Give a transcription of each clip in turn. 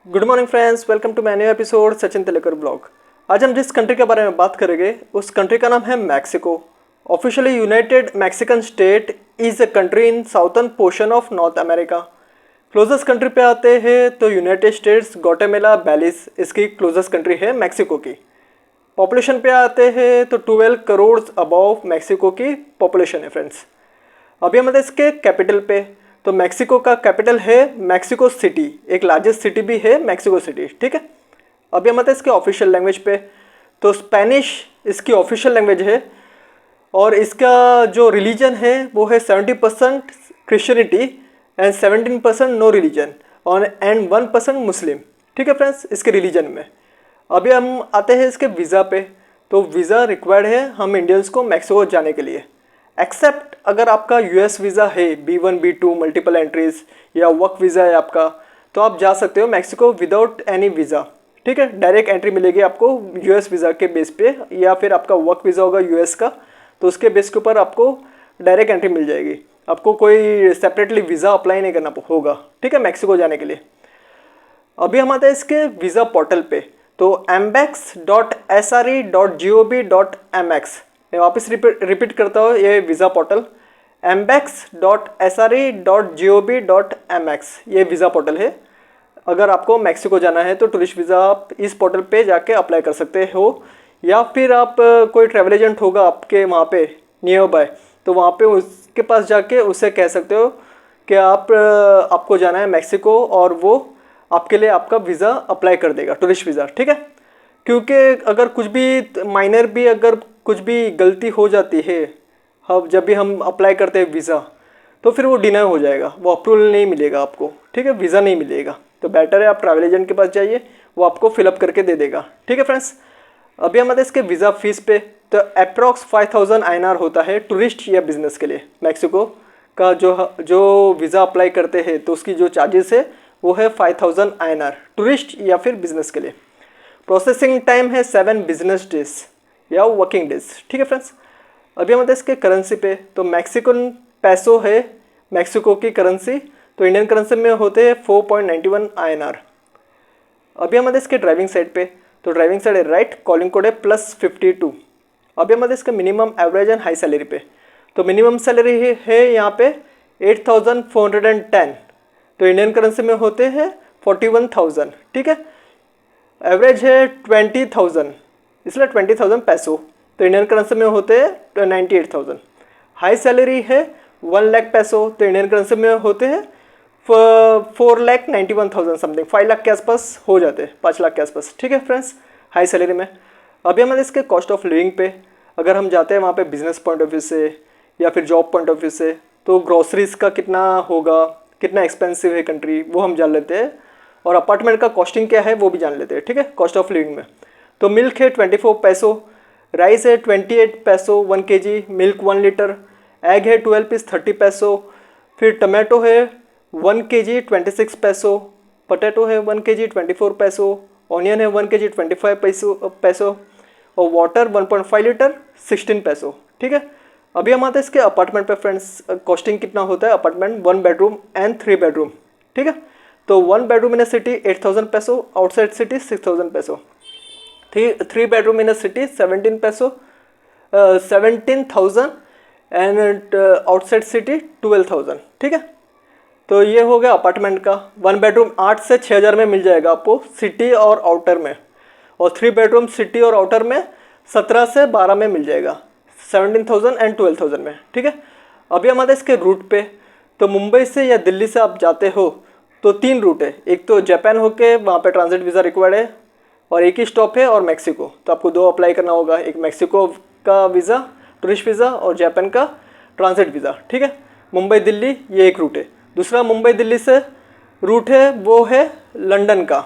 Good morning friends, welcome to my new episode Sachin Tilkar blog. आज हम जिस कंट्री के बारे में बात करेंगे उस कंट्री का नाम है Mexico. Officially United Mexican state is a country in southern portion of north America. Closest country पे आते हैं तो यूनाइटेड स्टेट्स, ग्वाटेमाला, बेलिज इसकी क्लोजेस्ट कंट्री है मैक्सिको की। पॉपुलेशन पे आते हैं तो 12 करोड़ अबव मैक्सिको की पॉपुलेशन है फ्रेंड्स। अभी हम इसके कैपिटल पे, तो मैक्सिको का कैपिटल है मैक्सिको सिटी, एक लार्जेस्ट सिटी भी है मैक्सिको सिटी, ठीक है। अभी हम इसके ऑफिशियल लैंग्वेज पे, तो स्पेनिश इसकी ऑफिशियल लैंग्वेज है और इसका जो रिलीजन है वो है 70% क्रिश्चियनिटी एंड 17% नो रिलीजन और एंड 1% मुस्लिम, ठीक है फ्रेंड्स, इसके रिलीजन में। अभी हम आते हैं इसके वीज़ा पे, तो वीज़ा रिक्वायर्ड है हम इंडियंस को मैक्सिको जाने के लिए, एक्सेप्ट अगर आपका यूएस वीज़ा है B1 B2 मल्टीपल एंट्रीज या वर्क वीज़ा है आपका, तो आप जा सकते हो मैक्सिको विदाउट एनी वीज़ा, ठीक है। डायरेक्ट एंट्री मिलेगी आपको यूएस वीज़ा के बेस पे, या फिर आपका वर्क वीज़ा होगा यूएस का तो उसके बेस के ऊपर आपको डायरेक्ट एंट्री मिल जाएगी। आपको कोई सेपरेटली वीज़ा अप्लाई नहीं करना होगा, ठीक है, मैक्सिको जाने के लिए। अभी हम आते हैं इसके वीज़ा पोर्टल पे, तो ambex.sre.gov.mx, मैं वापस रिपीट करता हूँ, ये वीज़ा पोर्टल ambex.sre.gov.mx ये वीज़ा पोर्टल है। अगर आपको मैक्सिको जाना है तो टूरिस्ट वीज़ा आप इस पोर्टल पे जाके अप्लाई कर सकते हो, या फिर आप कोई ट्रैवल एजेंट होगा आपके वहाँ पे नियर बाय, तो वहाँ पे उसके पास जाके उससे कह सकते हो कि आपको जाना है मैक्सिको और वो आपके लिए आपका वीज़ा अप्लाई कर देगा, टूरिस्ट वीज़ा, ठीक है। क्योंकि अगर कुछ भी माइनर भी अगर कुछ भी गलती हो जाती है, अब जब भी हम अप्लाई करते हैं वीज़ा, तो फिर वो डिनाई हो जाएगा, वो अप्रूवल नहीं मिलेगा आपको, ठीक है, वीज़ा नहीं मिलेगा। तो बेटर है आप ट्रैवल एजेंट के पास जाइए, वो आपको फिलअप करके दे देगा, ठीक है फ्रेंड्स। अभी हम आते हैं इसके वीज़ा फीस पे, तो अप्रॉक्स 5000 INR होता है टूरिस्ट या बिजनेस के लिए। मैक्सिको का जो वीज़ा अप्लाई करते हैं तो उसकी जो चार्जेस है वो है 5000 INR टूरिस्ट या फिर बिजनेस के लिए। प्रोसेसिंग टाइम है 7 बिजनेस डेज या वर्किंग डेज, ठीक है फ्रेंड्स। अभी हम आते हैं इसके करेंसी पे, तो मैक्सिकन पैसो है मैक्सिको की करेंसी, तो इंडियन करेंसी में होते हैं 4.91 INR। अभी हम आते हैं इसके ड्राइविंग साइड पे, तो ड्राइविंग साइड है राइट, कॉलिंग कोड है +52। अभी हम आते हैं इसके minimum average and high salary पे, तो मिनिमम सैलरी है यहाँ पे 8410, तो इंडियन करेंसी में होते हैं 41,000, ठीक है। एवरेज है 20,000, इसलिए 20,000 पैसो, तो इंडियन करेंसी में होते हैं 98,000। हाई सैलरी है 1 लाख पैसो, तो इंडियन करेंसी में होते हैं 4,91,000 समथिंग, 5 लाख के आसपास हो जाते हैं, 5 लाख के आसपास, ठीक है फ्रेंड्स, हाई सैलरी में। अभी हम इसके कॉस्ट ऑफ लिविंग पे, अगर हम जाते हैं वहाँ पे बिजनेस पॉइंट ऑफ व्यू से या फिर जॉब पॉइंट ऑफ व्यू से, तो ग्रोसरीज का कितना होगा, कितना एक्सपेंसिव है कंट्री, वो हम जान लेते हैं, और अपार्टमेंट का कॉस्टिंग क्या है वो भी जान लेते हैं, ठीक है, कॉस्ट ऑफ लिविंग में। तो मिल्क है 24 पैसो, राइस है 28 पैसो 1 kg, मिल्क 1 लीटर, एग है 12 पीस 30 पैसो, फिर टमाटो है 1 kg 26 पैसो, पोटैटो है 1 kg 24 पैसो, ऑनियन है 1 kg 25 पैसो, और वाटर 1.5 लीटर 16 पैसो, ठीक है। अभी हम आते हैं इसके अपार्टमेंट पे फ्रेंड्स, कॉस्टिंग कितना होता है अपार्टमेंट 1 बेडरूम एंड 3 बेडरूम, ठीक है। तो 1 बेडरूम इन अ सिटी 8,000 पैसो, आउटसाइड सिटी 6,000 पैसो, 3 bedroom in a city 17,000 and outside city 12,000, ठीक है। तो ये हो गया अपार्टमेंट का। 1 बेडरूम 8 से 6,000 में मिल जाएगा आपको सिटी और आउटर में, और 3 बेडरूम सिटी और आउटर में 17 से 12 में मिल जाएगा, 17,000 एंड 12,000 में, ठीक है। अभी हम आते हैं इसके रूट पे, तो मुंबई से या दिल्ली से आप जाते हो तो 3 रूट है, एक तो जापान होके वहाँ पे ट्रांजिट वीज़ा रिक्वायर्ड है, और एक ही स्टॉप है और मैक्सिको, तो आपको 2 अप्लाई करना होगा, एक मैक्सिको का वीज़ा टूरिस्ट वीज़ा और जापान का ट्रांजिट वीज़ा, ठीक है। मुंबई दिल्ली ये एक रूट है। दूसरा मुंबई दिल्ली से रूट है वो है लंदन का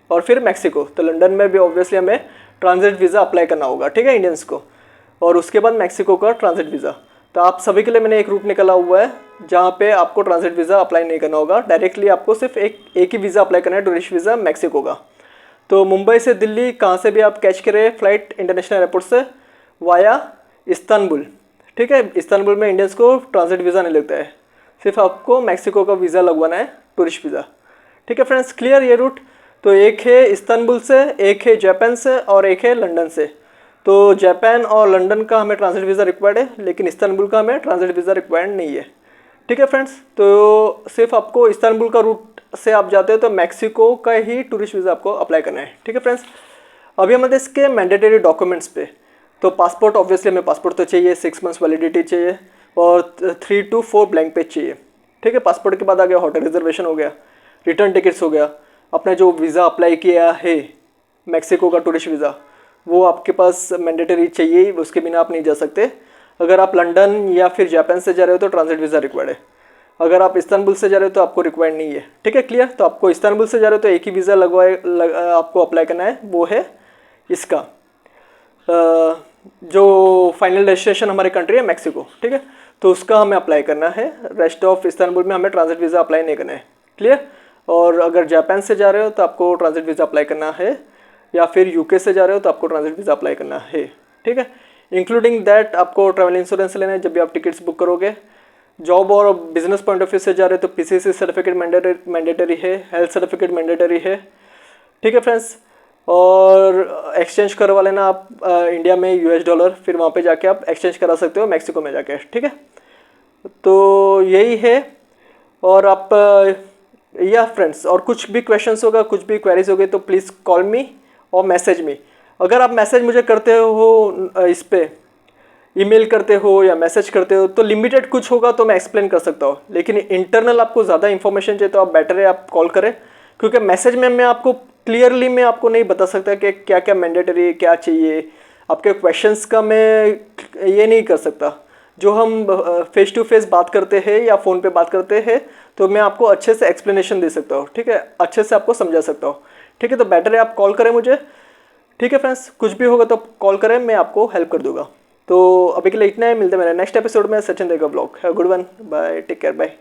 और फिर मैक्सिको, तो लंदन में भी ऑब्वियसली हमें ट्रांजिट वीज़ा अप्लाई करना होगा, ठीक है, इंडियंस को, और उसके बाद मैक्सिको का ट्रांजिट वीज़ा। तो आप सभी के लिए मैंने एक रूट निकाला हुआ है जहाँ पे आपको ट्रांजिट वीज़ा अप्लाई नहीं करना होगा, डायरेक्टली आपको सिर्फ एक ही वीज़ा अप्लाई करना है, टूरिस्ट वीज़ा मैक्सिको का। तो मुंबई से दिल्ली कहाँ से भी आप कैच करें फ्लाइट इंटरनेशनल एयरपोर्ट से वाया इस्तानबुल, ठीक है। इस्तानबुल में इंडियंस को ट्रांजिट वीज़ा नहीं लगता है, सिर्फ आपको मैक्सिको का वीज़ा लगवाना है, टूरिस्ट वीज़ा, ठीक है फ्रेंड्स, क्लियर ये रूट। तो एक है इस्तांबुल से, एक है जापान से और एक है लंदन से। तो जापान और लंदन का हमें ट्रांजिट वीज़ा रिक्वायर्ड है, लेकिन इस्तांबुल का हमें ट्रांजिट वीज़ा रिक्वायर्ड नहीं है। ठीक है फ्रेंड्स, तो सिर्फ आपको इस्तांबुल का रूट से आप जाते हो तो मैक्सिको का ही टूरिस्ट वीज़ा आपको अप्लाई करना है। ठीक है फ्रेंड्स, अभी हम आते हैं इसके मैंडेटरी डॉक्यूमेंट्स पे। तो पासपोर्ट, ऑब्वियसली हमें पासपोर्ट तो चाहिए, 6 मंथ्स वैलिडिटी चाहिए और 3 to 4 ब्लैंक पेज चाहिए। ठीक है, पासपोर्ट के बाद आ गया होटल रिजर्वेशन हो गया, रिटर्न टिकट्स हो गया, आपने जो वीज़ा अप्लाई किया है मैक्सिको का टूरिस्ट वीज़ा वो आपके पास मैंडेटरी चाहिए, उसके बिना आप नहीं जा सकते। अगर आप लंदन या फिर जापान से जा रहे हो तो ट्रांजिट वीज़ा रिक्वायर्ड है। अगर आप इस्तांबुल से जा रहे हो तो आपको रिक्वायर्ड नहीं है। ठीक है, क्लियर। तो आपको इस्तांबुल से जा रहे हो तो एक ही वीज़ा आपको अप्लाई करना है, वो है इसका जो फाइनल डेस्टिनेशन हमारी कंट्री है मैक्सिको। ठीक है, तो उसका हमें अप्लाई करना है। रेस्ट ऑफ इस्तांबुल में हमें ट्रांजिट वीज़ा अप्लाई नहीं करना है। क्लियर। और अगर जापान से जा रहे हो तो आपको ट्रांजिट वीज़ा अप्लाई करना है, या फिर यूके से जा रहे हो तो आपको ट्रांजिट वीज़ा अप्लाई करना है। ठीक है, इंक्लूडिंग दैट आपको ट्रैवल इंश्योरेंस लेना है जब भी आप टिकट्स बुक करोगे। जॉब और बिजनेस पॉइंट ऑफ व्यू से जा रहे हो तो पीसीसी सर्टिफिकेट मैंडेटरी है, हेल्थ सर्टिफिकेट मैंडेटरी है। ठीक है फ्रेंड्स, और एक्सचेंज करवा लेना आप इंडिया में यूएस डॉलर, फिर वहाँ पे जाके आप एक्सचेंज करा सकते हो मैक्सिको में जाके। ठीक है, तो यही है। और आप या फ्रेंड्स, और कुछ भी क्वेश्चंस होगा, कुछ भी क्वेरीज होगी तो प्लीज़ कॉल मी और मैसेज मी। अगर आप मैसेज मुझे करते हो इस पे ईमेल करते हो या मैसेज करते हो तो लिमिटेड कुछ होगा तो मैं एक्सप्लेन कर सकता हूँ, लेकिन इंटरनल आपको ज़्यादा इन्फॉर्मेशन चाहिए तो आप बेटर है आप कॉल करें, क्योंकि मैसेज में मैं आपको क्लियरली मैं आपको नहीं बता सकता कि क्या क्या मैंडेटरी क्या चाहिए। आपके क्वेश्चंस का मैं ये नहीं कर सकता। जो हम फेस टू फेस बात करते हैं या फ़ोन पे बात करते हैं तो मैं आपको अच्छे से एक्सप्लेनेशन दे सकता हूँ। ठीक है, अच्छे से आपको समझा सकता हूँ। ठीक है, तो बेटर है आप कॉल करें मुझे। ठीक है फ्रेंड्स, कुछ भी होगा तो कॉल करें, मैं आपको हेल्प कर दूंगा। तो अभी के लिए इतना है, मिलते हैं मेरे नेक्स्ट एपिसोड में। सचिन देगा blog. Have good one, bye, take care, bye.